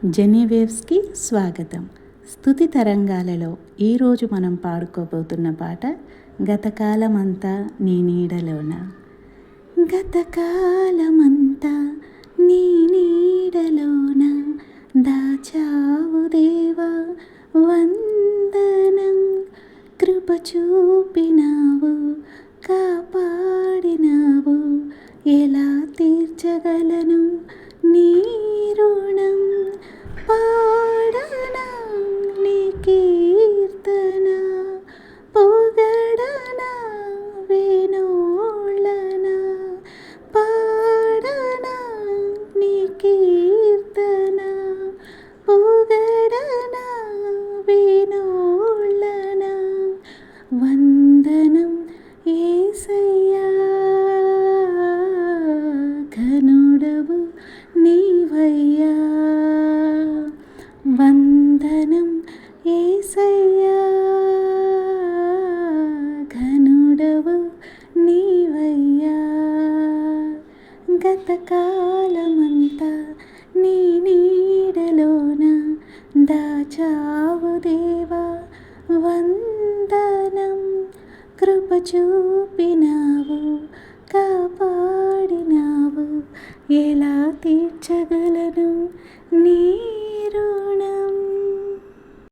జెనీవేవ్స్కి స్వాగతం. స్తుతి తరంగాలలో ఈరోజు మనం పాడుకోబోతున్న పాట గతకాలమంతా నీ నీడలోన. గతకాలమంతా నీ నీడలోన దాచావు దేవా వందనం. కృప చూపినావు, కాపాడినావు, ఎలా తీర్చగలను నీ రుణం. పాడనా నీ కీర్తన, పొగడనా వేణోళ్ళన. పాడనా నీ కీర్తన, పొగడనా వేణోళ్ళన. వందనం యేసయ్యా, ఘనుడవు నీవయ్యా. వందనం యేసయ్యా, ఘనుడవు నీవయ్యా. గతకాలమంతా నీ నీడలోన దాచావు దేవా వందనం. కృప చూపినావు, కాపాడినావు, ఎలా తీర్చగలను నీ రుణం.